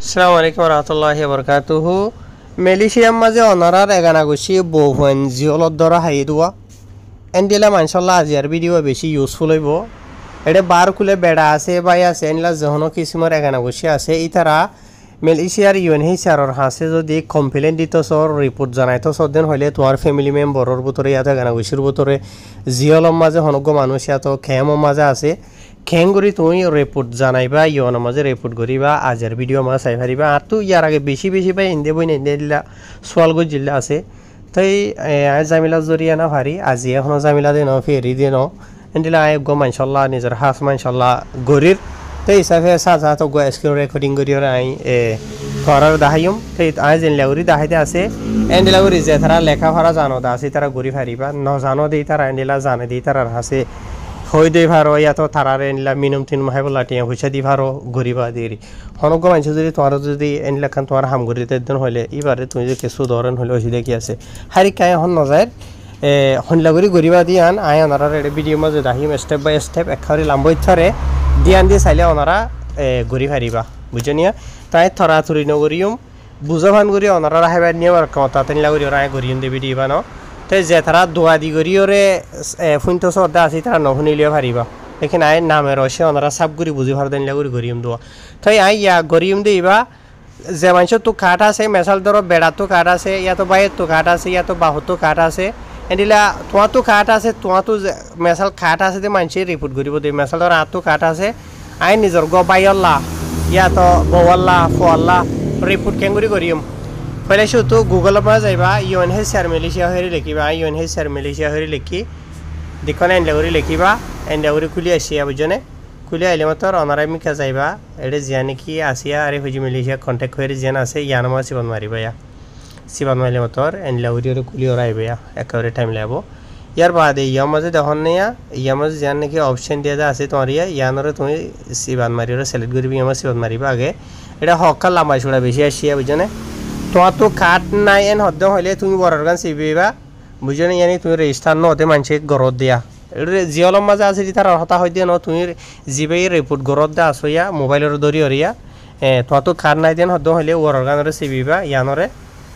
আসসালামু আলাইকুম রহমতুল্লাহি বরকাতুহু মেলেশিয়ার মাঝে অনারার এগানা গুছি বহুন জিওলত ধরা হাই দোয়া এন্ডিলা মানশাল্লাহ আজিয়ার ভিডিও বেশি ইউজফুল হইব এটা বার খুলে বেড়া আছে বাই আছে এনলা যখন কিসিমর এগানা গুছি আছে ইতারা মেলেশিয়ার ইউএনএইচআরর হাসে যদি কমপ্লেন দিত সর রিপোর্ট জানাইতো সদেন হইলে তোমার ফ্যামিলি মেম্বরর ভিতরে ইয়াতে এগানা গুছির ভিতরে জিওলর মাঝে হনগ্য মানুষ ইয়াত খেমর মাঝে আছে খেংগুড়ি তুমি রিপোর্ট জানাইবা ইয়নের মাঝে রিপোর্ট করিবা আজের ভিডিও মাঝে চাই পারিবা আর তো ইয়ার আগে বেশি পাই ইন্দে বই নিলা সোয়ালগঞ্জ জিল্লা আছে তাই জামিলা জরিয়া না ভারি আজি এখনো জামিলা দিন ফেরি দিন এন্ডিলা গো মানশাল্লাহ নিজের হাফ মানশাল্লাহ গরির তাই হিসাবে সাজা তো গো স্ক্রিন রেকর্ডিং করিও আই ঘরের দাহাইম তাই আই জেনলা গরি দাহাইতে আছে এন্ডিলা গরি যে তারা লেখাপড়া জানো দা আছে তারা গরি ফারিবা ন জানো দেই তারা এন্ডিলা জানে দেই তারা হাসে হই দই ভারো ইয়াত তারারে এনলা মিনুম তিন মাহে বলা টিয়া পয়সা দি ভারো গরিবা দেরি হনগ্য মানুষ যদি তোমার যদি এনলা খান তোমার হাম গরিতে দিন হইলে এবারে তুমি যদি কিছু ধরেন হইলে অসুবিধা কি আছে হারি কায় হন নজায় হনলাগুড়ি গরিবা দিয়ান আয় ওনারা রেডি ভিডিও মাঝে দাহিম স্টেপ বাই স্টেপ একারি লাম্বই থরে দিয়ান দিয়ে চাইলে ওনারা গরি ফারিবা বুঝনিয়া তাই থরা থুরি নগরিয়ম বুঝা ভান গরি ওনারা রাহেবার নিয়ে আর কথা তেনলা গরি ওরা গরিয়ম দেবি দিবা ন তাই যে তারা দোয়া দি গরিয়রে ফুনতো সর্দা আছে তারা নহুনিলিও ফারিবা লেকিন আয় নামের রসে ওনারা সাব গরি বুঝি ভার দেনলা গরি গরিয়ম দোয়া তাই আই ইয়া গরিয়ম দিবা যে মানুষ তো কাঠ আছে মেশাল ধরো বেড়া তো কাঠ আছে ইয়া তো বাইয়ের তো কাঠ আছে ইয়া তো বাহুর তো কাঠ আছে এদিলা তোমার তো কাঠ আছে তোমার তো মেশাল কাঠ আছে যে মানুষের রিপোর্ট করিব দেই মেশাল ধরো আর তো কাঠ আছে আই নিজর গ বাইল্লা ইয়া তো বওয়াল্লা ফোয়াল্লা রিপোর্ট কেঙ্গুরি করিম পহলে শুধু গুগলের পৰা যাইবা ইউএনএইচআর মেলেশিয়া হয়ে লিখিবা ইউএনএইচআর মেলেশিয়া হয়ে লিখি দেখুন এন্ডাগুড়ি লিখিবা এন্ডাগুড়ি খুলি আসিয়া বুঝনে খুলি আইলে মতো অনারাই মিকা যাইবা এটা জিয়া নাকি আসিয়া আরে হুজি মেলেশিয়া কন্ট্যাক্ট হয়ে জিয়ান আছে ইয়ান আমার সিবান মারিবা ইয়া সিবান মারিলে মতো এন্ডাগুড়ি খুলি ওরা আইবে একেবারে টাইম লাগবো ইয়ার বাদে ইয়ার মাঝে দেখুন না ইয়ার মাঝে জিয়ান নাকি অপশন দিয়া যা আছে তোমার ইয়ানরে তুমি সিবান মারিও সিলেক্ট করবি আমার সিবান মারিবা আগে এটা হকাল লাম্বা ছড়া বেশি আসিয়া বুঝনে তোমার তো কাঠ নাই এন হদ্দ হইলে তুমি বড় গান চিবিবা বুঝো না ইয়ানি তুমি রেজিস্টার নহতে মানুষে গরত দিয়া এটা জিওলর মাঝে আছে তার হতা হয় দিয়ে ন তুমি জিবে রিপোর্ট গরত দা আসো ইয়া মোবাইলের দরি হরিয়া তোমার তো কাঠ নাই দেন হদ্দ হইলে বড় গানরে চিবিবা ইয়ানরে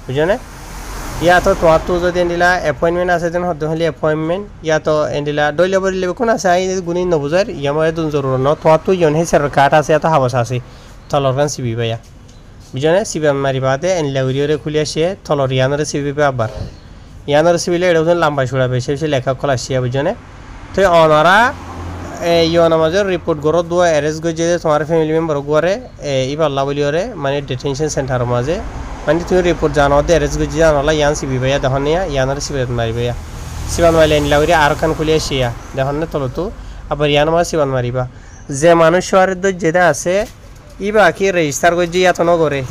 বুঝো না ইয়া তো তোমার তো যদি এন্ডিলা এপয়েন্টমেন্ট আছে দেন হদ্দ হইলে এপয়েন্টমেন্ট ইয়া তো এন্ডিলা ডইলে বলিলে কোন আছে আই গুনি নবুজার ইয়া মই দুন জরুর ন তোমার তো ইউএনএইচআর কাঠ আছে এত হাবস আছে তলর গান চিবিবা ইয়া বুঝনে সিবান মারিবাতে এনলা উড়িয়রে খুলে আসে থলর ইয়ানরে সিবিবে আবার ইয়ানরে সিবিলে এটা লাম্বা ছড়া বেশি বেশি লেখা খোলা আসিয়া বুঝনে তো অনারা ইয়নের মাঝে রিপোর্ট গরো দোয়া অ্যারেস্ট গই যে তোমার ফ্যামিলি মেম্বার গুয়ারে ইবাল্লা বলিওরে মানে ডিটেনশন সেন্টার মাঝে মানে তুমি রিপোর্ট জানো দে অ্যারেস্ট গই জানোলা ইয়ান সিবিবে দেখুন ইয়ানরে সিবান মারিবে সিবান মারিলে এনলা উড়ি আর খান খুলে আসিয়া দেখুন তলতো আবার ইয়ান মাঝে সিবান মারিবা যে মানুষ শহরের যেটা আছে ইবা কি রেজিস্টার করছি এত নগরে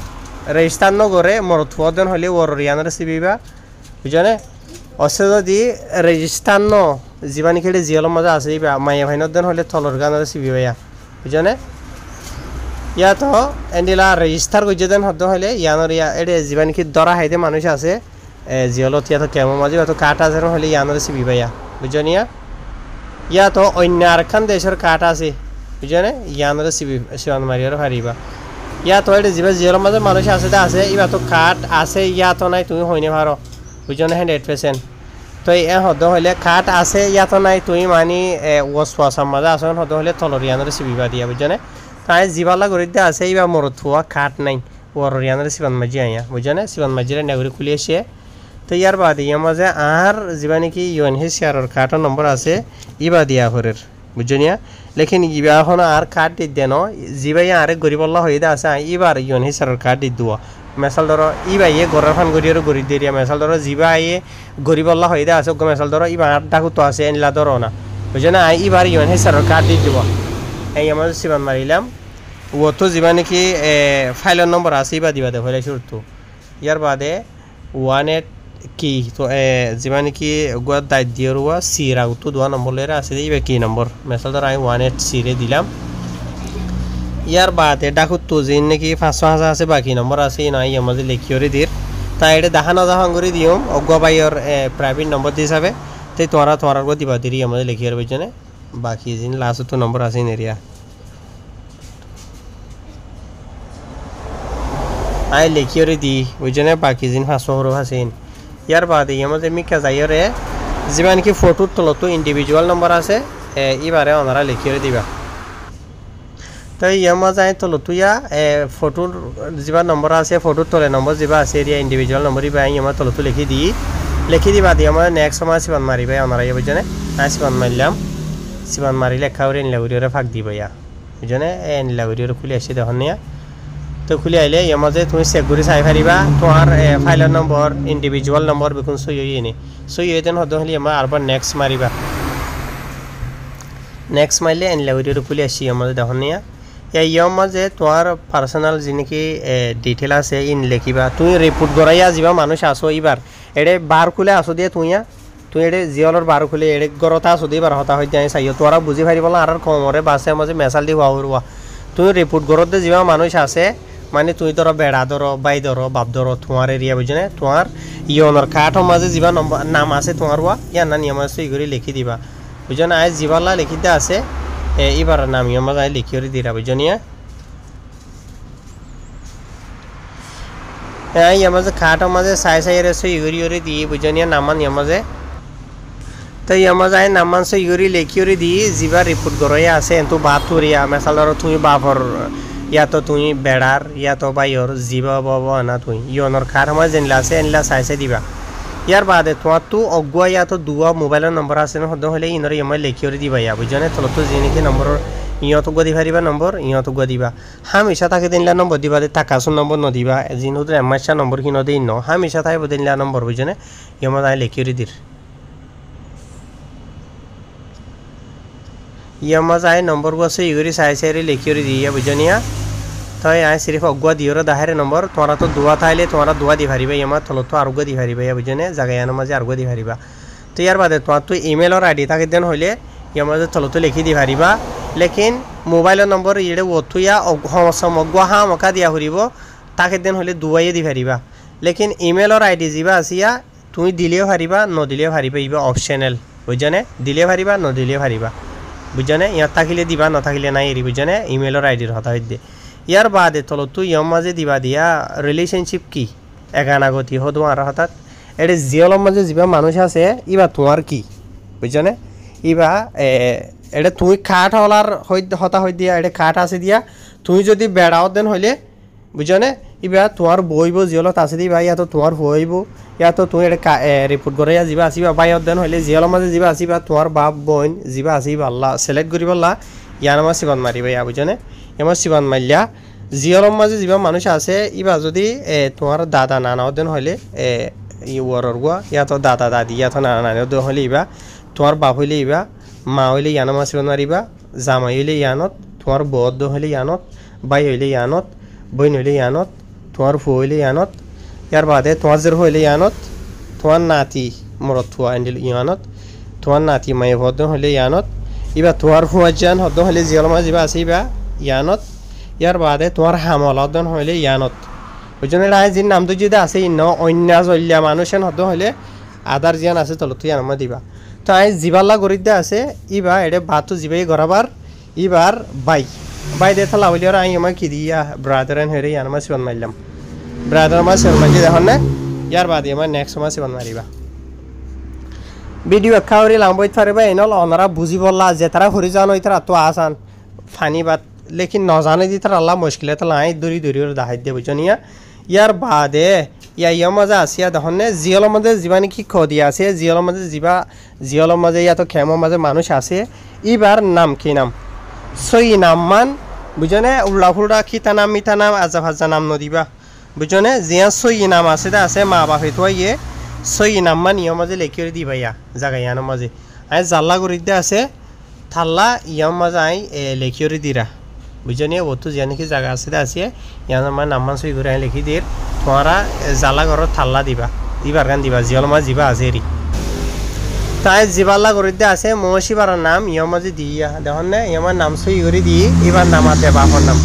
রেজিস্টার নগরে মরথুয়াদন হলে ওর ইয়ানরে চিবিবা বুঝনে অসে যদি রেজিস্টার ন জীবানি খেলে জিয়লর মাঝে আছে ইবা মাইয়া ভাইনদন হলে থলর গানরে চিবিবা ইয়া বুঝনে ইয়া তো এন্ডিলা রেজিস্টার করছে দেন হদ্দ হলে ইয়ানর ইয়া এটা জীবানি কি দরা হাইতে মানুষ আছে জিয়লত ইয়া তো কেমন মাঝে এত কাঠ আছে হলে ইয়ানরে চিবিবা ইয়া বুঝনিয়া ইয়া তো অন্য আরেকখান দেশের কাঠ আছে বুঝনে ইয়ানরে সিবান মারিয়ার হারিবা ইয়া তো এটা যিবা জিওর মাঝে মানুষ আছে আছে ইবা তো কাঠ আছে ইয়া তো নাই তুমি হইনে ভারো বুঝনে 100% তো এ হদ হইলে কাঠ আছে ইয়া তো নাই তুমি মানি ওয়াসাম মাঝে আসন হদ হইলে তলর ইয়ানরে সিবিবা দিয়া বুঝনে তাই জিবালা গরিতে আছে ইবা মরথুয়া কাঠ নাই ওর ইয়ানরে সিবান মাঝি আইয়া বুঝনে সিবান মাঝিরে নাগরি খুলি আসে তো ইয়ার বাদে ইয়া মাঝে আর যিবা নাকি ইউএনএইচআরর কাঠৰ নম্বৰ আছে ইবা দিয়া হরের বুঝনিয়া লেকিন ইবা এখন আর কার্ড দি দেন জিবাই আরে গরিবল্লা হয়ে দা আছে এবার ইউএনএইচআরর কার্ড দি দুয়া মেসাল ধরো ইবা ইয়ে গড়ার ফান গরিয়র গরি দেরিয়া মেসাল ধরো জিবা ইয়ে গরিবল্লা হয়ে দা আছে মেসাল ধরো ইবা আর ডাকু তো আছে এনলা ধরো না বুঝনা ইবার ইউএনএইচআরর কার্ড দি দিব এই আমার সিবান মারিলাম ও তো জিবা নাকি ফাইলের নম্বর আছে ইবা দিবা দে হলে শুরু ইয়ার বাদে 18 কি তো যিমান কি গুয়া দায়িত্ব দিয়ে রুয়া সিরা তো দোয়া নম্বর লেরা আছে দিবে কি নম্বর মেসাল ধর আমি 18 সিরে দিলাম ইয়ার বাদে ডাকুত তো জিন নাকি 500 আছে বাকি নম্বর আছে নাই আমাদের লেখিওরে দির তাই এটা দেখানো দেখান করে দিও অজ্ঞা বাইর প্রাইভেট নম্বর হিসাবে তাই তোমার গো দিবা দিরি আমাদের লেখিওর বুঝনে বাকি জিন লাস্ট তো নম্বর আছে এরিয়া আই লেখিয়রে দি বুঝনে বাকি জিন 500 হরফ আছেন ইয়ার বাদে ইয়ামতে মিকা যাইরে যিমান কি ফটোর তলতো ইন্ডিভিজুয়াল নম্বর আছে এবারে ওনারা লেখিয়রে দিবা তো ইয়ামা যায় তলতো ইয়া ফটোর যিবা নম্বর আছে ফটোর তলে নম্বর যিবা আছে এরিয়া ইন্ডিভিজুয়াল নম্বর ইবা ইয়ামা তলতো লিখি দিবা দি আমরা নেক্সট সময় সিবান মারিবা ওনারা ইয়া বুঝনে আই সিবান মারলাম সিবান মারি লেখা করে নিলাগুরিরে ফাঁক দিবা ইয়া বুঝনে নিলাগুরিরে খুলে আসে দেখুন নিয়া তো খুলে আইলে ইয়ার মাঝে তুমি চেক করে চাই পারিবা তোমার ফাইলের নম্বর ইন্ডিভিজুয়াল নম্বর বেকুন সই হয়ে নি সই হয়ে দেন হতে হলে আমার আরবার নেক্সট মারিবা নেক্সট মারলে এনলাগুরির খুলে আসি আমাদের দেখুন নিয়া ইয়ার মাঝে তোমার পার্সোনাল যিনি ডিটেল আছে ইন লিখিবা তুমি রিপোর্ট করাইয়া যাবা মানুষ আসো এবার এড়ে বার খুলে আসো দিয়ে তুই এড়ে জিয়লর বার খুলে এড়ে গরতা আসো দিয়ে বার হতা হয়ে যায় চাইও তোরা বুঝি পারিব না আর কমরে বাসে মাঝে মেসাল দি হওয়া তুমি রিপোর্ট করতে যাবা মানুষ আছে মানে তুই ধরো বেড়া ধরো বাই ধরো বাপ ধরো তোমার এরিয়া বুঝনে তোমার ইয়নর কাঠর মাঝে যা নাম আছে তোমার ওয়া ইয়ার না নিয়ম আছে করে লিখি দিবা বুঝনে আজ জিবাল্লা লিখিতে আছে এবার নাম ইয়র মাঝে লিখি করে দিরা বুঝনিয়া ইয়ার মাঝে কাঠর মাঝে সাই রেসে ইগরি দিয়ে বুঝনিয়া নামান ইয়ার মাঝে তো ইয়ার মাঝে নামান সে ইগরি লিখি করে দিয়ে যিবা রিপোর্ট করাইয়া আছে তো বাদ তুরিয়া মেসাল ধরো তুমি বাপর ইয়া তো তুই বেড়ার ইয়া তো বাইর জীবা বাবা না তুই ইয়নর খার আমার যেনলা আছে এনলা চাই দিবা ইয়ার বাদে তোমার তো অগুয়া ইয়া তো দুয়া মোবাইলের নম্বর আছে না হতে হলে ইনর ইমাই লেখিয়রে দিবা ইয়া বুঝনে তলতো যিনি নম্বরের ইয়ত গুয়া দিবা নম্বর ইয়ত গুয়া দিবা হামেশা তাকে দিনলা নম্বর দিবা টাকাসুন নম্বর নদিবা যিনি এমাইশা নম্বর কিনো দিন ন হামেশা তাই দিনলা নম্বর বুঝনে ইয়মা তাই লেখিয়রে দির ইয়ামা যায় নম্বর আছে ইগরি চাই লেখিয়রে দিয়া বুঝনিয়া তাই আই সিরিফ অগুয়া দিওর দাহের নম্বর তোমরা তো দোয়া থাইলে তোমরা দোয়া দি পারিবা ইয়ামা তলত আরোগ্য দি পারিবা ইয়া বুঝনে জায়গার মাঝে আরোগ্য দি পারিবা তো ইয়ার বাদে তোমার তো ইমেলর আইডি তাকে দেন হইলে ইয়ার মাঝে তলত লিখি দি পারিবা লেকিন মোবাইলের নম্বর ইড়ে ওথুয়া সমগুয়া হামকা দিয়া হরিব তাকে দেন হইলে দুয়াইয়ে দি পারিবা লেকিন ইমেলর আইডি যা আসিয়া তুমি দিলেও পারিবা নদিলেও পারিবা ইবা অপশনাল বুঝনে দিলে পারিবা নদিলেও পারিবা বুঝনে ইয়ার থাকিলে দিবা নথাকিলে নাই এরি বুঝনে ইমেলর আইডির হতা হইতে ইয়ার বাদে তলতো ইয়র মাঝে দিবা দিয়া রিলেশনশিপ কি এগানাগতি হতো আর হঠাৎ এটা জিয়লর মাঝে যা মানুষ আছে ইবা তোমার কি বুঝছনে ইবা এটা তুমি খাট হলার হতা হই দিয়া এটা খাট আছে দিয়া তুমি যদি বেড়াও দেন হইলে বুঝছনে ইবা তোমার বইব জিয়লত আছে দিবা ইয়া তো তোমার বইব ইয়া তো তুমি এটা রিপোর্ট করে যা আসিবা বাইর দেন হইলে জিয়লর মাঝে যা আসিবা তোমার বাপ বোন যা আসিবা আল্লাহ সিলেক্ট করি বললা ইয়ার আমার সিবান মারিবা ইয়া বুঝছনে এমার সিবান মারলিয়া জিয়লর মাঝে যা মানুষ আছে ইবা যদি তোমার দাদা নানাও দেন হইলে ওয়ারর গুয়া ইয়া তো দাদা দাদি ইয়া তো নানা নানিও দেন হইলে ইবা তোমার বাপ হইলে ইবা মা হইলে ইয়ানো মাছ মারিবা জামাই হইলে ইয়ানত তোমার বৌদ্ধ হইলে ইয়ানত বাই হইলে ইয়ানত বইন হইলে ইয়ানত তোমার ফু হইলে ইয়ানত ইয়ার বাদে তোমার জের হইলে ইয়ানত তোমার নাতি মরত থুয়া এন্ডিল ইয়ানত তোমার নাতি মাই ভদ্র হইলে ইয়ানত ইবা তোমার ফুয়াজান হদ্দ হইলে জিয়ল মাছ ইবা আছে ইবা ইয়ানত ইয়ার বাদে তোমার হামলদন হইলে ইয়ানত বুঝছেন এটা যিনি নামটো যদি আছে ইন অন্য জল্যা মানুষেন হদ্দ হইলে আদার জিয়ান আছে তলত ইয়ানমা দিবা তো আই জিবাল্লা গরিত দে আছে ইবা এটা ভাতটো জিবাই গড়াবার ইবার বাই দে থালা হইলে আর আই আমার কি দিয়া ব্রাদার এন হেরে ইয়ানমা সিবান মারলাম ব্রাদার মা সিবান মারি দেখুন না ইয়ার বাদে আমার নেক্সট সময় সিবান মারিবা ভিডিও একাউরি লাম্বইত পারিবা এনল অনারা বুঝি বললা যে তারা হরি যান ওই তারা তো আসান ফানি বাত লেকিন নজানে দি তারা আল্লাহ মুশকিলে তালা আই দূরি দাহাই দিয়ে বুঝনিয়া ইয়ার বাদে ইয়া মজা আসিয়া দেখুন জিয়লৰ মাঝে যিবা নেকি দিয়া আছে জিয়লৰ মাঝে ইয়া তো খেমৰ মাঝে মানুষ আছে ইবার নাম কি নাম সই নাম মান বুঝনে উল্লা ফুল্লা খিতা নাম মিঠা নাম আজা ভাজা নাম নদিবা বুঝনে জিয়া সই নাম আছে মা বাপে তো ইয়ে সই নাম মান ইয়ৰ মাঝে লেখিয়ে দিবা ইয়া জায়গা ইয়ানোৰ মাঝে আই জাল্লা কৰে দিয়ে আছে থাল্লা ইয়ৰ মাঝে আই লেখিয়ে দিরা বুঝনিয়া ও তো জানি কি জায়গা আছে আসিয়ে ইয়ানোর মানে নাম মান সই করে আই লিখি দিয়ে তোমরা জালা ঘরত থাল্লা দিবার গান দিবা জিয়ল মাছ যিবা আছে এরি তাই জিবাল্লা করে দিয়ে আছে মহসিবার নাম ইয়র মাঝে দিয়া দেখুন না ইয়মার নাম সই করে দিয়ে এবার নামাত দে বাপর নাম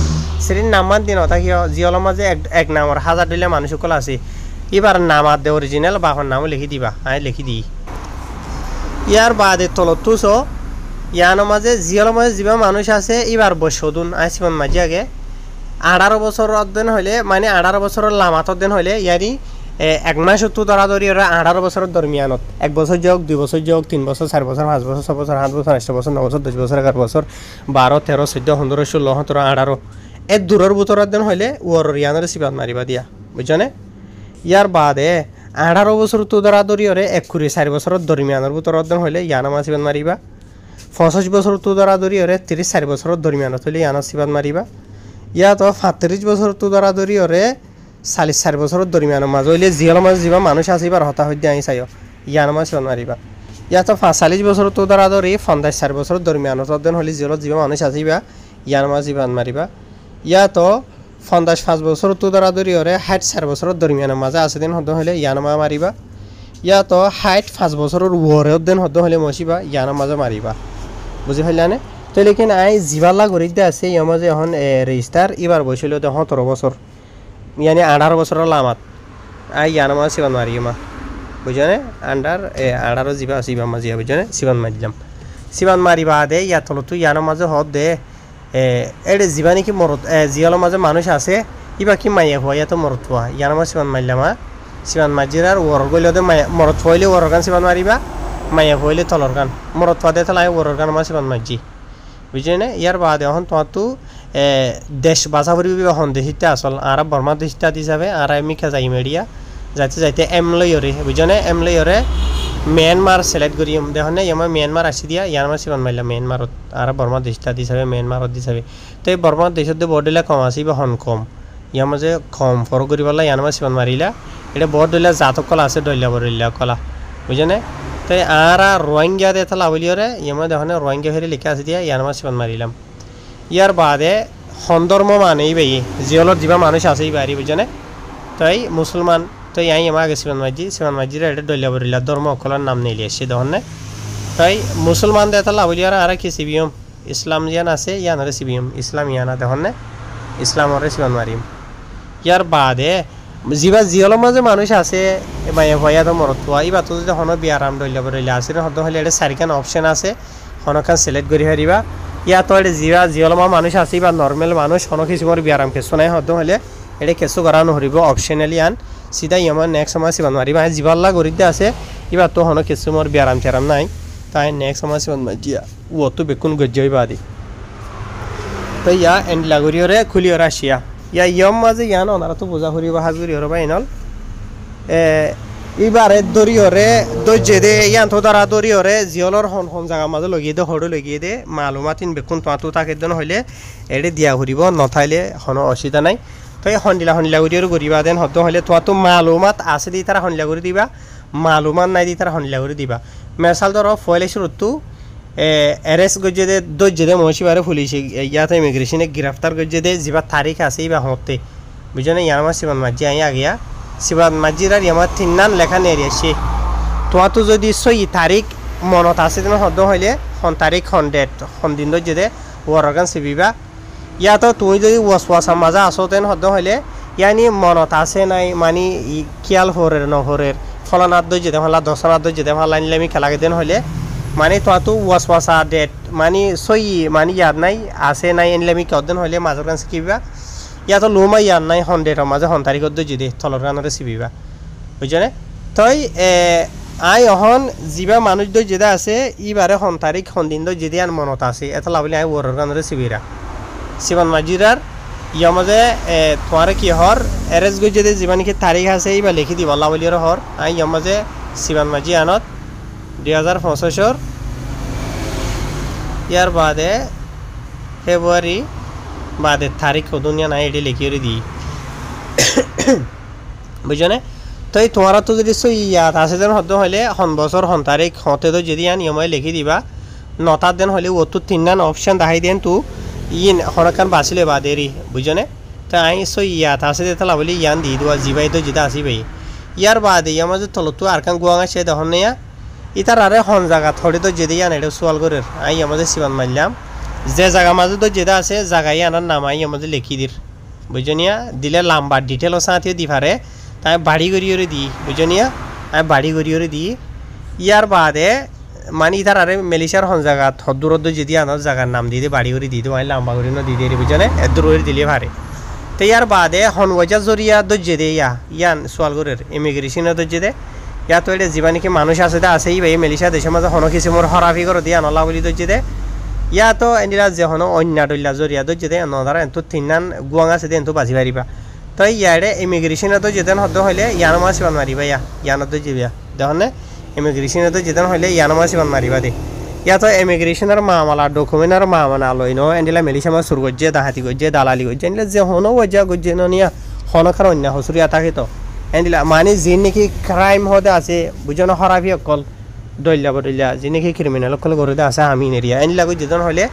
সেদিন নামাত দিন ওটা কি জিয়ল মাঝে এক নামর হাজার দিলে মানুষ সকল আছে এবার নামাত দে অরিজিনাল বাপর নামও লিখি দিবা আই লিখি দিই ইয়ার বাদে তলতো চো ইয়ানোর মাঝে জিয়ল মাঝে যিবা মানুষ আছে এবার বসদুন আই সিমান মাঝে আগে 18 বছৰৰ দিন হলে মানে 18 বছৰৰ লামাতৰ দিন হলে ইয়াৰি 1 মাস তো ধরা ধরি 18 বছরের দরমিয়ানত 1 বছর যোগ 2 বছর যোগ 3 বছর 4 বছর 5 বছর 6 বছর 8 বছর 8 বছর 9 বছর 10 বছর 11 বছর 12 13 14 15 16 17 18 এ দূরের ভিতরের দিন হইলে ওর রিয়ানের সিবাত মারিবা দিয়া বুঝছনে ইয়ার বাদে 18 বছর তো ধরা ধরি 4 বছরের দরমিয়ানের ভিতরের দিন হইলে ইয়ানামা সিবাত মারিবা 65 বছর তো ধরা ধরি 34 বছরের দরমিয়ানত হইলে ইয়ানা সিবাত মারিবা ইয়া তো 35 বছর তো ধরা ধরি 44 বছরের দরমিয়ানের মাঝে হইলে জিয়াল মাঝে যিবা মানুষ আসিবার হতা হইতে আই চাইও ইয়ানামা সিবাত মারিবা ইয়া তো 45 বছর তো ধরা ধরি 50 বছরের দরমিয়ানত দিন হইলে জিয়াল যিবা মানুষ আসিবা ইয়ানামা সিবাত মারিবা ইয়া তো 55 বছর তো ধরা ধরি 60 বছরের দরমিয়ানের মাঝে আছে দিন হতে হইলে ইয়ানামা মারিবা ইয়া তো 65 বছরের ওরের দিন হতে হইলে মসিবা ইয়ানার মাঝে মারিবা বুঝি ফেললানে তো লেকিন আই জিবাল্লা গরিতে আছে ইয়ার মাঝে এখন রেজিস্টার এবার বসিল 17 বছর यानी 18 বছরের লামাত আই ইয়ানার মাঝে সিবান মারিমা বুঝনে আন্ডার 18 জিবা সিবা মাঝে বুঝনে সিবান মারিলাম সিবান মারিবা দে ইয়া তলো তুই ইয়ানার মাঝে হদ দে এড়ে জীবানি কি মরত জিয়ালের মাঝে মানুষ আছে ইবা কি মাইয়া হওয়া ইয়া তো মরত হওয়া ইয়ানার মাঝে সিবান মারিলাম সিবান মাজিরার ওর গইলে মরত হইলে ওর গান সিবান মারিবা মাইয়া হইলে তলর গান মরত হওয়া দে তাহলে ওর গান মাঝে সিবান মারজি বুঝলে ইয়ার বাদে এখন তোমার তো দেশ বাঁচা ফুরিবি এখন দেশিতে আসল আর বর্মা দেশিতা হিসাবে আর আমি খা যাই মেডিয়া যাইতে যাইতে এম লইরে বুঝনে এম লইরে মিয়ানমার সিলেক্ট করি দেখুন আমার মিয়ানমার আসি দিয়া ইয়ার মার সিবান মারলাম মিয়ানমারত আর বর্মা দেশিতা হিসাবে মিয়ানমারত হিসাবে তো এই বর্মা দেশত বড়দিলা কম আসি বা হন কম ইয়ার মাঝে কম ফর করি পেলা ইয়ার মার সিবান মারিলা এটা বড় দলিয়া জাতক কলা আছে দলিয়া বড়িলা কলা বুঝনে তো আর রোহিঙ্গা দিয়ে তাহলে আবলিয়রে ইয়ার দেখুন রোহিঙ্গা ফেরি লিখা আছে দিয়া ইয়ার মার সিবান মারিলাম ইয়ার বাদে সন্দর্ম মানেই বাই জিয়লত যিবা মানুষ আছে বাড়ি বুঝনে তাই মুসলমান তো ইয়াই আমার আগে সিবান মাজিরা এটা দলিয়া বরিলা ধর্ম অকলার নাম নিয়ে আসছে দেখুন তাই মুসলমান দে তাহলে আবলিয়ারা আর কি সিবিয়ম ইসলাম ইয়ান আছে ইয়ানরে সিবিয়ম ইসলাম ইয়ানা দেখুন ইসলামরে সিবান মারিম ইয়ার বাদে যিবা জিয়লৰ মাঝে মানুষ আছে মাইয়া ভয়া তো মরত হওয়া এবার তো যদি হনো বিয়ারাম দলিয়া বরিলা আছে হতে হলে এটা 4খান অপশন আছে হনখান সিলেক্ট করি হারিবা ইয়া তো জিবা জিয়লমা মানুষ আছে বা নর্মেল মানুষ হন কিছু করে বিয়ারাম কেসু নাই হতে হলে এটা কেসু করা নহরিব অপশনালি আন সিধা ইয়ামার নেক্সট সময় সিবান মারিবা জিবাল্লা গরিতে আছে এবার তো হন কেসু মোর বিয়ারাম টেরাম নাই তাই নেক্সট সময় সিবান মাজিয়া ও তো বেকুন গজ্জই বাদি তো ইয়া এন্ড লাগরিয়রে খুলিও রাশিয়া ইয়া ইয়ম মাঝে ইয়ান ওনারা তো বোঝা করিব হাজুরি হরবা ইনল এবারে দরিয়রে দজ্জে দে ইয়ান তো দ্বারা দরিয়রে জিয়লর হন হন জায়গা মাঝে লগিয়ে দে হড়ো লগিয়ে দে মালুমাতিন বেকুন তো তাকে দেন হইলে এড়ে দিয়া ঘুরিব নথাইলে হন অসুবিধা নাই তো এই হন্ডিলা করিও গরিবা দেন হত হইলে তো মালুমাত আছে দি তারা হন্ডিলা করে দিবা মালুমাত নাই দি তারা হন্ডিলা করে দিবা মেসাল ধর ফয়েলে শুরুতু এরেস্ট গজ্জে দে দজ্জে দে মহিবারে ফুলিছে ইয়াতে ইমিগ্রেশনে গ্রেফতার গজ্জে দে যিবা তারিখ আছে বা হতে বুঝনে ইয়ার মাস সিবান মাঝি আই আগিয়া সিবান মাজিরার ইয়ামার 3 নান লেখা নেরি আসে তো যদি 6 তারিখ মনত আছে দিন হদ হইলে হন তারিখ হন ডেট হন দিন দজ্জে দে ওরগান সিবিবা ইয়া তো তুমি যদি ওয়াসওয়াসা মাজা আসো তেন হদ হইলে ইয়ানি মনত আছে নাই মানে খেয়াল হরের নহরের ফলানাত দজ্জে দে হলা দশনাত দজ্জে দে হলা লাইনলামি খেলাগে দেন হইলে মানে তো ওয়াসওয়াসা ডেট মানে 6 মানে ইয়াদ নাই আছে নাই এনলামি কদিন হইলে মাজর গান শিকিবা ইয়া তো লোমা ইয়াদ নাই হন ডেটর মাঝে হন তারিখত দজ্জে দে তলর গানরে সিবিবা বুঝছনে তই আই অহন যিবা মানুষ দজ্জে দে আছে ইবারে হন তারিখ হন দিন দজ্জে দে আর মনত আছে এটা লাভলি আই ওরর গানরে সিবিরা সিবান মাজিরার ইয়া মাঝে তোমার কি হর এরেজ গজ্জে দে যিবা নাকি তারিখ আছে ইবা লিখি দিব লাভলির হর আই ইয়া মাঝে সিবান মাজি আনত 2025 ইয়ার বাদে ফেব্রুয়ারি বাদে তারিখ দুনিয়া নাই এটি লিখিয়ে দিই বুঝনে তো এই তোমার তো যদি ইয়াত আছে যেন হতে হলে হন বছর হন তারিখ হতে তো যদি আন ইয়মাই লিখি দিবা নটার দিন হলে ও তো 3 অপশন দেখাই দেন তু ইন হরকান বাঁচিলে বাদেরি বুঝনে তো আই ইয়াত আছে তাহলে বলি ইয়ান দি দেওয়া জিবাই তো যেটা আসি ভাই ইয়ার বাদে ইয়ার মাঝে তলতো আর কান গুয়াঙা সে দেখুন নেয়া ইতার আরে হন জায়গা থরে তো যেদি আন এটা সোয়াল করে আই আমাদের সিবান মারলাম যে জায়গা মাঝে তো যেটা আছে জায়গায় আনার নাম আই আমাদের লিখি দির বুঝনিয়া দিলে লাম্বা ডিটেলও সাথে দি পারে তাই বাড়ি গড়িয়ে দিই বুঝনিয়া আমি বাড়ি গড়িয়ে দিই ইয়ার বাদে মানে ইতার আরে মেলিশার হন জায়গা থর দূরত যদি আনার জায়গার নাম দিয়ে বাড়ি গড়ি দিয়ে দেবো আমি লাম্বা গড়ি দিয়ে দিয়ে বুঝনে এত দূরে দিলে পারে তো ইয়ার বাদে হনওয়াজা জরিয়া দজ্জে দে ইয়ান সোয়ালগরের ইমিগ্রেশনের দজ্জে দে ইয়া তো এটা যিবা নাকি মানুষ আছে দে আছে এই মেলিশা দেশের মাঝে হন কিসিমর হরাফি করে দিয়ে আনলা বলি দজ্জে দে ইয়া তো এনিরা যে হন অন্য ডল্লা জরিয়া দজ্জে দে নদারা এত তিনান গুয়াং আছে দে এত বাজি পারিবা তো ইয়ারে ইমিগ্রেশনের দজ্জে দেন হদ হইলে ইয়ান মাছ বান মারিবা ইয়ানত দজ্জে বিয়া দেখনে ইমিগ্রেশনের দজ্জে দেন হইলে ইয়ান মাছ বান মারিবা দে ইয়া তো ইমিগ্রেশনের মামলা ডকুমেন্টের মামলা লইন এন্ডিলা মেলিশা মাছ সুর গজ্জে দাহাতি গজ্জে দালালি গজ্জে এন্ডিলা যে হন ওজা গজ্জে নিয়া হন খার অন্য হসুরিয়া থাকে তো এন্ডিলা মানে যে নাকি ক্রাইম হতে আছে বুঝন হরাফি অকল দল্লা বদল্লা যে নাকি ক্রিমিনাল অকল গরুতে আছে আমিন এরিয়া এন্ডিলা গজ্জে দেন হইলে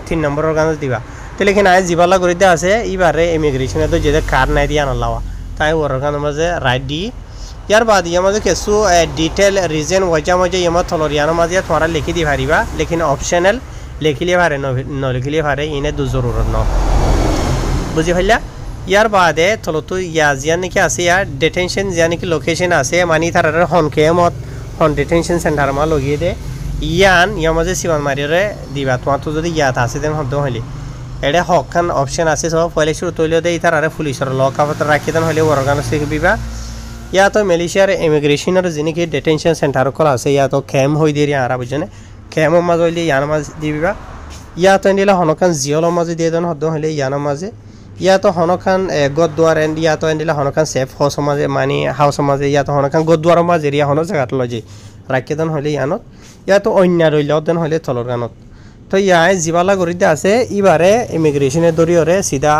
3 নম্বরের গান দিবা তো লেকিন আজ জিবালা গরিতে আছে ইবারে ইমিগ্রেশনে তো যে কার নাই দিয়া নলাওয়া তাই ওর গান মাঝে রাইট দি ইয়ার বাদ ইয়া মাঝে কিছু ডিটেল রিজন ওজা মাঝে ইমা থলরিয়ানো মাঝে তোমরা লিখি দি পারিবা লেকিন অপশনাল লিখিলে পারে ন লিখিলে পারে ইনে দু জরুরত ন বুঝি পাইলা ইয়ার বাদে থলতো ইয়া জিয়া নাকি আছে ইয়ার ডিটেনশন জিয়া নাকি লোকেশন আছে মানে তারার হন কেমত হন ডিটেনশন সেন্টার মা লগিয়ে দে ইয়ান ইয়া মাঝে সিমান মারিরে দিবা তোমার তো যদি ইয়াত আছে দেন হদ হইলে এটা হকান অপশন আছে সব পয়লে শুরু তৈল দেই তারারে পুলিশের লকাপত রাখি দেন হইলে অর্গান শিখবিবা ইয়া তো মালয়েশিয়ার ইমিগ্রেশনের যিনি ডিটেনশন সেন্টার কল আছে ইয়া তো ক্যাম্প হই দিয়ে আর বুঝনে ক্যাম্পের মাঝে হইলে ইয়ার মাঝে দিবিবা ইয়া তো এন্ডিলা হনকান জিওলৰ মাঝে দিয়ে দেন হদ হইলে ইয়ানৰ মাঝে ইয়া তো হনকান গদুয়ার এন্ড ইয়া তো এন্ডিলা হনকান সেফ হাউস মাঝে মানে হাউস মাঝে ইয়া তো হনকান গদুয়াৰৰ মাঝে এৰিয়া হন জায়গাত লজি ৰাখি দেন হইলে ইয়ানত ইয়া তো অন্য ৰইল দেন হইলে তলৰ গানত তো ইয়াই জিবালা গরিতে আছে ইবারে ইমিগ্রেশনের দরিয়রে সিধা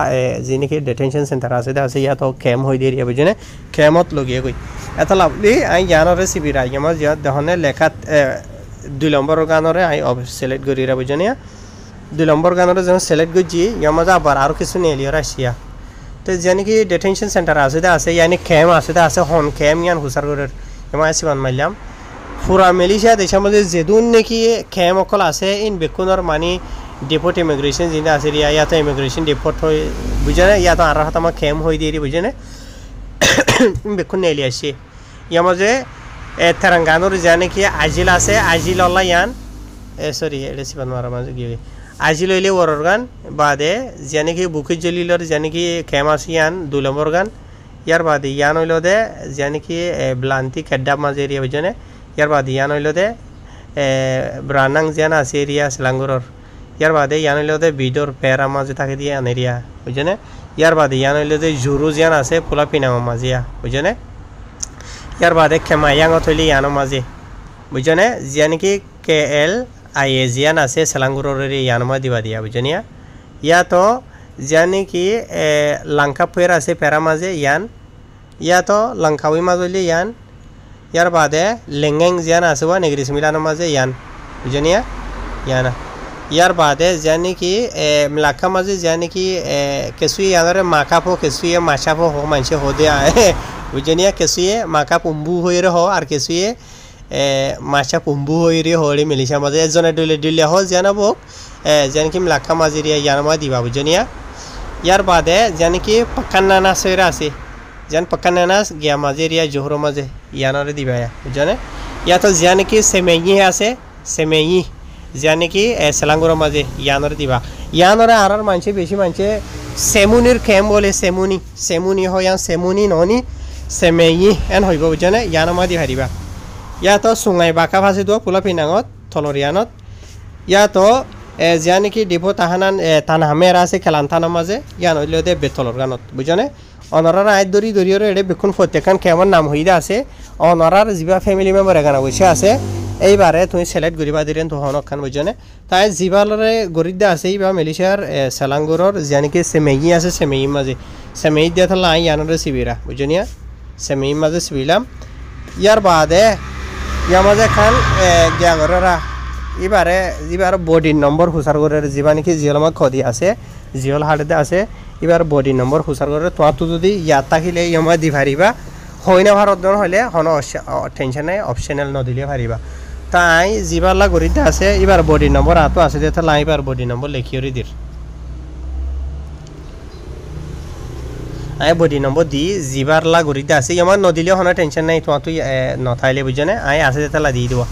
যিনি ডিটেনশন সেন্টার আছে ইয়া তো ক্যাম্প হই দিয়ে বুঝনে ক্যাম্পত লগিয়ে গই এটা লাভলি আই জ্ঞানরে শিবিরা আমার জিয়া দহনে লেখাত 2 নম্বরের গানরে আই সিলেক্ট করিরা বুঝনে 2 নম্বর গানরে যখন সিলেক্ট করছি ইয়া মজা আবার আর কিছু নেলিও রাশিয়া তো জানি কি ডিটেনশন সেন্টার আছে ইয়ানি ক্যাম্প আছে হন ক্যাম্প ইয়ান হুসার গরের এমা আসিবান মাইলাম পুরা মালয়েশিয়া দেশের মধ্যে যেদুন নাকি ক্যাম্প অকল আছে ইন বেকুনের মানে ডিপোর্ট ইমিগ্রেশন যেটা আছে ইয়াতে ইমিগ্রেশন ডিপোর্ট হয়ে বুঝে না ইয়াতো আর হাত আমার ক্যাম্প হয়ে দিয়ে বুঝে না বেকুন নেলি আসে ইয়ার মাঝে তেলেঙ্গানার যা নাকি আজিল আছে আজিল অল্লা ইয়ান সরি এটা সিবান মারা মাঝে গিয়ে আজিল হইলে ওর গান বাদে যা নাকি বুকির জলিলর যা নাকি ক্যাম্প আছে ইয়ান 2 নম্বর গান ইয়ার বাদে ইয়ান হইল দে যা নাকি ব্লান্তি খেড্ডা মাঝে এরিয়া বুঝে না ইয়ার বাদে ইয়ান হইল দে ব্রানাং জিয়ান আছে এরিয়া সিলাঙ্গুরর ইয়ার বাদে ইয়ান হইল দে বিদর পেরা মাঝে থাকে দিয়ে আন এরিয়া বুঝছেনে ইয়ার বাদে ইয়ান হইল দে জুরু জিয়ান আছে পোলা পিনাম মাঝিয়া বুঝছেনে ইয়ার বাদে খেমায়াঙত হইলে ইয়ানো মাঝে বুঝছেনে জিয়া নাকি KLIA জিয়ান আছে সিলাঙ্গুরর ইয়ান মা দিবা দিয়া বুঝছেনিয়া ইয়া তো জিয়া নাকি লাংকাপুয়ের আছে পেরা মাঝে ইয়ান ইয়া তো লাংকাউই মাঝ হইলে ইয়ান ইয়ার বাদে লেঙ্গেং জিয়ান আছে বা নেগ্রিস মিলানোর মাঝে ইয়ান বুঝনিয়া ইয়ানা ইয়ার বাদে জানি কি মিলাকা মাঝে জানি কি কেসুই ইয়ানরে মাকাপো কেসুই মাছাপো হো মানছে হো দে বুঝনিয়া কেসুই মাকাপ উম্বু হইরে হো আর কেসুই মাছা পুম্বু হইরে হরে মেলিশা মাঝে এজনে দিলে হো জানাবো জানি কি মিলাকা মাঝে ইয়ান মা দিবা বুঝনিয়া ইয়ার বাদে জানি কি পাকান্নানা সৈরা আছে জান পাকান্নানাস গিয়া মাঝে রিয়া জোহর মাঝে ইয়ানরে দিবা বুঝনে ইয়া তো জিয়া নাকি সেমেই আছে সেমেই জিয়া নাকি সিলাঙ্গুরের মাঝে ইয়ানরে দিবা ইয়ানরে আর মানুষে বেশি মানুষে সেমুনির ক্যাম্প বলে সেমুনি হয় সেমুনি ননি সেমেই এন হইব বুঝনে ইয়ানৰ মাঝে হারিবা ইয়া তো সুঙাই বাঁকা ভাজি দোয়া পোলা পিনাঙত থলরিয়ানত ইয়া তো জিয়া নাকি ডিপো তাহানান তানহামের আছে খেলান থানার মাঝে ইয়ান হইল দে বেতলর গানত বুঝনে অনরার আয় দরিয়রে এড়ে বেকুন প্রত্যেকখান কেমন নাম হইয়া আছে অনরার যা ফ্যামিলি মেম্বার এখানে বসে আছে এইবারে তুমি সিলেক্ট করিবা দিলেন তো হনখান বুঝনে তাই জিবালরে গরিদা আছে এইবা মালয়েশিয়ার সিলাঙ্গুরর যা নাকি সেমেই আছে সেমেই মাঝে সেমেই দিয়া থাকলে আই ইয়ানরে সিবিরা বুঝনিয়া সেমেই মাঝে সিবিলাম ইয়ার বাদে ইয়ার মাঝে খান গিয়াগরেরা এবারে বডির নম্বর হুসার করে যা নাকি জিওলমা খদি আছে জিওল হাটে আছে এবার বডি নম্বর হুসার করে তোমার তো যদি ইয়াত থাকিলে ইয়মা দি পারিবা হয় না ভারত হইলে হন টেনশন নাই অপশনাল নদিলে পারিবা তাই জিবাল্লা গরিতে আছে এবার বডি নম্বর আতো আছে যেতে লাইবার বডি নম্বর লেখিয়রি দির আই বডি নম্বর দি জিবারলা গরিতে আছে ইয়মা নদিলে হন টেনশন নাই তোমার তো নথাইলে বুঝনে আই আছে যেতে লা দি দিব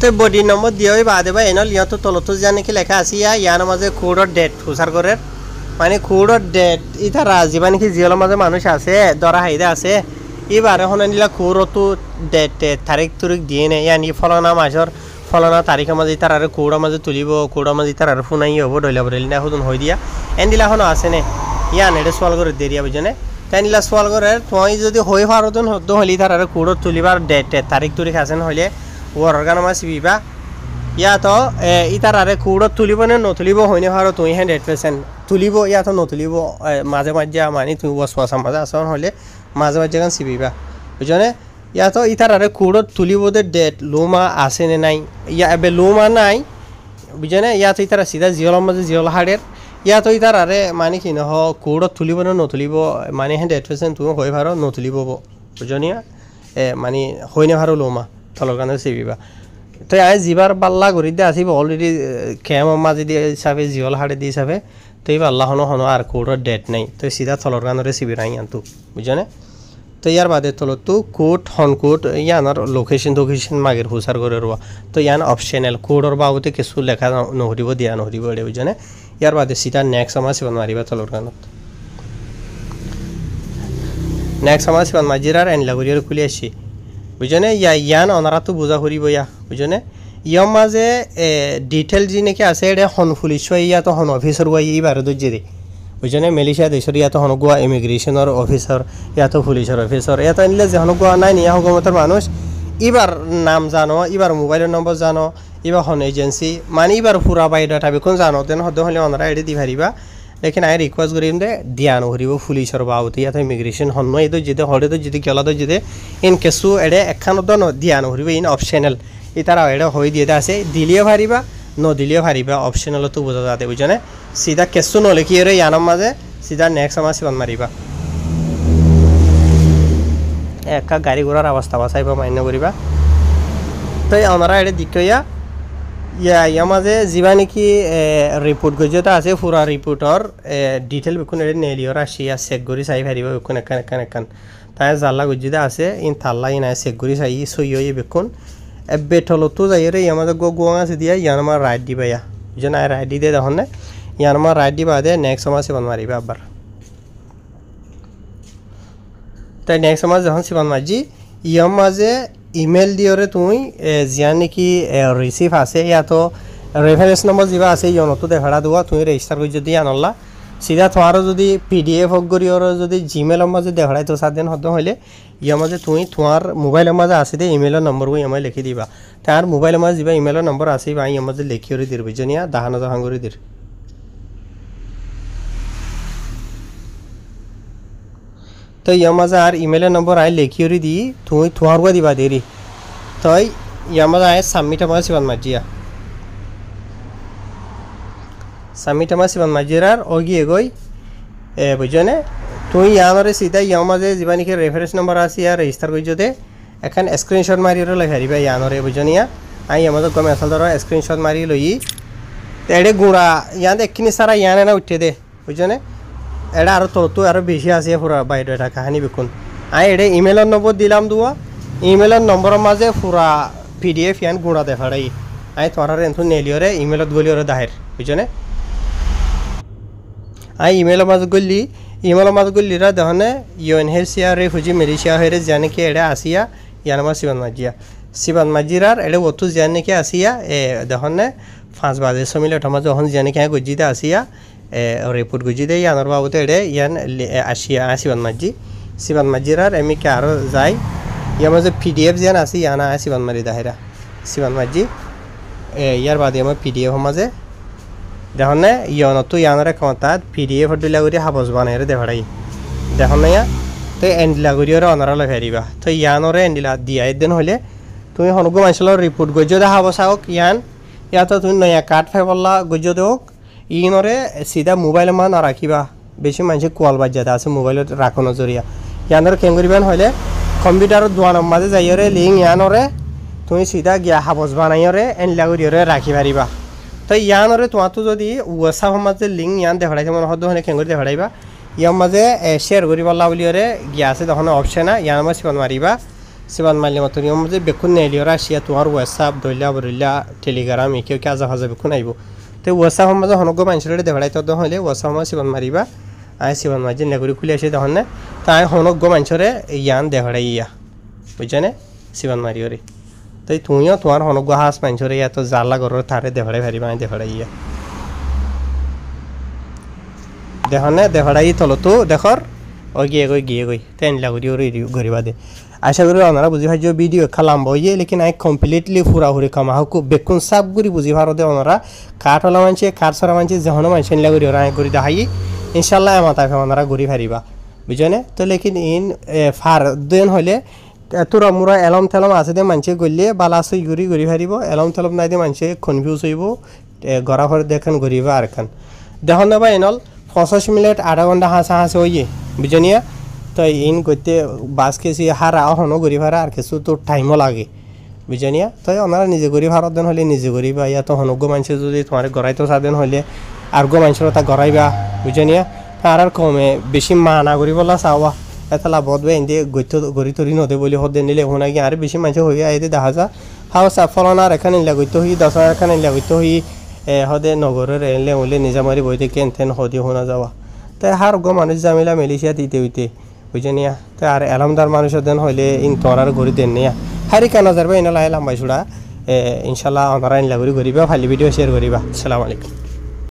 তো বডি নম্বর দিয়ে বাদে বা এনল ইয়া তো তলত যা নাকি লেখা আছে ইয়ার মাঝে কোডর ডেট হুসার করে মানে কোডৰ ডেট ইতাৰা যিমান কি জিঅলৰ মাজে মানুহ আছে দৰা হাইদা আছে এবাৰ এখন নিলা কোডটো ডেট তাৰিখ তুৰিখ দিয়ে নাই ইয়ানি ফলনা মাছৰ ফলনা তাৰিখৰ মাজে ইতাৰ আৰু কোডৰ মাজে তুলিব কোডৰ মাজে ইতাৰ আৰু ফোনাই হ'ব দইলা বৰেলি না হুদন হৈ দিয়া এন্দিলাখন আছে নে ইয়ান এডে সলভ কৰি দেৰিয়া বুঝনে তাইনিলা সলভ কৰে তুই যদি হৈ পাৰদন হদ হলি তাৰ আৰু কোডত তুলিবার ডেট তারিখ তুরিখ আছে নহলে ওর অর্গানামা সিবিবা ইয়া তো ইতার আরে কোডত তুলিব নে নতুলিব হইনে পারো তুই 100% তুলিব ইয়া তো নতুলিব মাঝে মাঝে মানে তুই ওয়াসওয়াসা মাঝে আসন হলে মাঝে মাঝে গান সিবিবা বুঝনে ইয়া তো ইতার আরে কোডত তুলিব দে ডেট লোমা আছে নে নাই ইয়া এবে লোমা নাই বুঝনে ইয়া তো ইতার সিধা জিওল মাঝে জিওল হাড়ের ইয়া তো ইতার আরে মানে কি নহ কোডত তুলিব নে নতুলিব মানে 100% তুই হই পারো নতুলিব বুঝনিয়া মানে হইনে পারো লোমা তলর কানে সিবিবা তো আই জিবার বাল্লা করি দে আসিব অলরেডি খেম মাঝে দিয়ে হিসাবে জিওল হাড়ে দিয়ে হিসাবে তো এই বাল্লা হনো হনো আর কোডর ডেট নাই তো সিধা তলর কানরে সিবি নাই আনতু বুঝনে তো ইয়ার বাদে তলত তো কোড হন কোড ইয়ানার লোকেশন মাগের হুসার করে রোয়া তো ইয়ান অপশনাল কোডর বাবুতে কিছু লেখা নহরিব দিয়া নহরিব এড়ে বুঝনে ইয়ার বাদে সিধা নেক্সট আমার সিবন মারিবা তলর কানত নেক্সট আমার সিবন মাজিরার এন লাগরিয়ার খুলি আসি বুঝনে ইয়ান অনারা তো বুঝা করিব ইয়া বুঝনে ইয়ার মাঝে ডিটেল যি নাকি আছে এটা হন পুলিশ ইয়া তো হন অফিসার ওয়াই এইবার দজ্জে দে বুঝনে মালয়েশিয়া দেশের ইয়া তো হন গোয়া ইমিগ্রেশনের অফিসার ইয়া তো পুলিশের অফিসার ইয়া তো আনলে যে হন গোয়া নাই নিয়া হুকুমতের মানুষ এবার নাম জানো এবার মোবাইলের নম্বর জানো এবার হন এজেন্সি মানে এবার পুরা বায়োডাটা বেকুন জানো তেন হদ হলে অনারা এটি দি পারিবা লেকিন আই রিকোয়েস্ট করিম দে দিয়া নহরিব পুলিশের বাবুতে ইয়া তো ইমিগ্রেশন হন নয় তো যদি হলে তো যদি গেলা তো যদি ইন কেসু এডে একখান দিয়া নহরিব ইন অপশনাল ইতারা এডে হয়ে দিয়ে আছে দিলিও পারিবা নদিলিও পারিবা অপশনাল তো বোঝা যাতে বুঝনে সিধা কেসু নলেখি এর ইয়ানোর মাঝে সিধা নেক্সট আমার সিবন মারিবা একা গাড়ি ঘোড়ার অবস্থা বাঁচাইবা মান্য করিবা তো ওনারা এটা দিকইয়া ইয়া মাঝে যিবা নাকি রিপোর্ট গজতা আছে পুরা রিপোর্টর ডিটেল বেকুন এটা নেলিওর আসিয়া চেক করি চাই পারিবা বেকুন একান তাই জাল্লা গজিদা আছে ইন থাল্লা ইন চেক করি চাই সই বেকুন বেটলতো যাই রে ইয়া মাঝে গোয়াং আছে দিয়া ইয়ান আমার রাইট দিবা ইয়া যেন রাইট দি দে তখন ইয়ান আমার রাইট দিবা দে নেক্সট আমার সিবন মারিবা আবার তাই নেক্সট আমার যখন সিবন মারজি ইয়ার মাঝে ইমেল দিয়রে তুমি জিয়া নাকি রিসিভ আছে ইয়া তো রেফারেন্স নম্বর যা আছে ইয়নতো দেখাড়া দেওয়া তুমি রেজিস্টার করে যদি আনলা সিধা তোমারও যদি পিডিএফ হোক করি ওর যদি জিমেলের মাঝে দেখাড়াই তো সাতদিন হতে হলে ইয়ার মাঝে তুমি তোমার মোবাইলের মাঝে আছে দে ইমেলের নম্বরও ইমাই লিখি দিবা তার মোবাইলের মাঝে যা ইমেলের নম্বর আছে বা ইয়ার মাঝে লিখি করে দির বুঝনিয়া দাহানো জাহান করে দির তো ইয়ার মাঝে আর ইমেলের নম্বর আই লেখিওরি দি তুমি তোমার গা দিবা দেরি তো ইয়ার মাঝে আয় সাবমিট আমার সিবান মাজিয়া সাবমিট আমার সিবান মাজিরার ওগিয়ে গই বুঝনে তুই ইয়ানরে সিধা ইয়ার মাঝে যা নাকি রেফারেন্স নম্বর আছে আর রেজিস্টার করে যদি এখন স্ক্রিনশট মারিও লেখারিবা ইয়ানরে বুঝনিয়া আই ইয়ার মাঝে কমে আসল ধরো স্ক্রিনশট মারি লই এড়ে গুঁড়া ইয়ান একখিনি সারা ইয়ানে না উঠে দে বুঝনে এটা আরও তত আরও বেশি আছে পুরা বায়োডাটা কাহিনী বেকুন আই এটা ইমেলের নম্বর দিলাম দুয়া ইমেলের নম্বরের মাঝে পুরা পিডিএফ ইয়ান গুঁড়া দেখাড়াই আই তোমার এনথু নেলিওরে ইমেলত গলিওরে দাহের বুঝনে আই ইমেলের মাঝে গলিরা দেখনে UNHCR রেফিউজি মালয়েশিয়া হয়ে জানে কি এটা আসিয়া ইয়ান আমার সিবান মাজিরার এটা অতু জানে কি আসিয়া দেখনে 5 বাজে 6 মিনিট আমার যখন জানে কি গজিতে আসিয়া রিপোর্ট গুজি দেয় ইয়ানোর বাবুতে এড়ে ইয়ান আসিয়া সিবান মাজিরার এমি কে আরও যাই ইয়ার মাঝে পিডিএফ যেন আছে ইয়ানা সিবান মারি দাহেরা সিবান মাজি ইয়ার বাদে আমার পিডিএফ মাঝে দেখুন না ইয়নতো ইয়ানোর ক্ষমতাত পিডিএফ দিলা করে হাবস বানাই দেখাড়াই দেখুন না ইয়া তো এন্ডিলা করিও অনারা লেখারিবা তো ইয়ানোরে এন্ডিলা দিয়া একদিন হলে তুমি হনুগো মানুষের রিপোর্ট গজ্য দে হাবস হোক ইয়া তো তুমি নয়া কার্ড ফাইবল্লা গজ্য দেওক ইনরে সিধা মোবাইল মা না রাখিবা বেশি মানুষ কল বাজ্যাতে আছে মোবাইলত রাখনো জরিয়া ইয়ানোর কেন করিবেন হলে কম্পিউটারত দোয়ানোর মাঝে যাইরে লিঙ্ক ইয়ানোরে তুমি সিধা গিয়া হাবস বানাইরে এনলা করিরে রাখি পারিবা তো ইয়ানোরে তোমার তো যদি হোয়াটসঅ্যাপ মাঝে লিঙ্ক ইয়ান দেখাড়াইছে মনে হদ হলে কেন করে দেখাড়াইবা ইয়ার মাঝে শেয়ার করি পাল্লা বলিওরে গিয়া আছে তখন অপশন ইয়ার মাঝে সিবান মারিবা সিবান মারলে মতো ইয়ার মাঝে বেকুন নেলিওরা আসিয়া তোমার হোয়াটসঅ্যাপ দইলা বরিলা টেলিগ্রাম কেউ কে আজা হাজা বেকুন আইব তো ওয়াসাফ মাঝে হনগ্য মানুষের দেখাই তো হলে ওয়াসাফ মাঝে সিবান মারিবা আয় সিবান মাঝে নেগুড়ি খুলে আসে তখন না তাই হনগ্য মানুষরে ইয়ান দেখাই ইয়া বুঝছানে সিবান মারিওরে তাই তুমিও তোমার হনগ্য হাঁস মানুষরে এত জালা ঘরের থারে দেখাই পারিবা দেখাই ইয়া দেখনে দেখাই তলতো দেখর ও গিয়ে গই তেন লাগুরি ওরে ঘুরিবা দে আশা করি ওনারা বুঝি ভাই ভিডিও খালাম বইয়ে লেকিন আই কমপ্লিটলি ফুরাহুরি কামা হাকু বেকুন সাপ গুরি বুঝি ভারতে ওনারা কাঠলা মানছে কাঠ সরা মানছে যখন মানছেন লাগুরি ওরা করি দেখাই ইনশাল্লাহ আমার তাকে ওনারা ঘুরি ফারিবা বুঝনে তো লেকিন ইন ফার দেন হলে তোরা মোরা এলম তেলম আছে দে মানছে গলিয়ে বালা সই ঘুরি ফারিব এলম তেলম নাই দে মানছে কনফিউজ হইব গড়া ঘরে দেখেন ঘুরিবা আর খান দেখুন না ভাই এনল 85 মিনিট আধা ঘন্টা হাসা হইয়ে বুঝনিয়া তো ইন করতে বাস কেসি হারা হনো গরি ভাড়া আর কিছু তো টাইমও লাগে বুঝনিয়া তো ওনারা নিজে গরি ভাড়া দেন হলে নিজে গরিবা ইয়া তো হনগ্য মানুষ যদি তোমার গড়াইতো সাদেন হলে আর গো মানুষের তা গড়াইবা বুঝনিয়া আর আর কমে বেশি মানা করি বলা চাওয়া এতলা বদবে এনে গরি তরি নদে বলি হদে নিলে হোনা গিয়ে আর বেশি মানুষ হইয়া এতে দেখা যা হাও চা ফলনার এখানে লাগইতো হি 10 এখানে লাগইতো হি হদে নগরের এলে ওলে নিজামারি বইতে কেন তেন হদি হোনা যাওয়া তাই হার গো মানুষ জামিলা মেলিশিয়া দিতে হইতে বুঝনিয়া তাই আর এলামদার মানুষের দেন হইলে ইন তোরার ঘড়ি দেন নিয়া হারি কেন যাবে ইনা লাইলাম বাইছুড়া ইনশাল্লাহ ওনারা ইনলা ঘড়ি ঘুরিবা ভালো ভিডিও শেয়ার করিবা আসসালামু আলাইকুম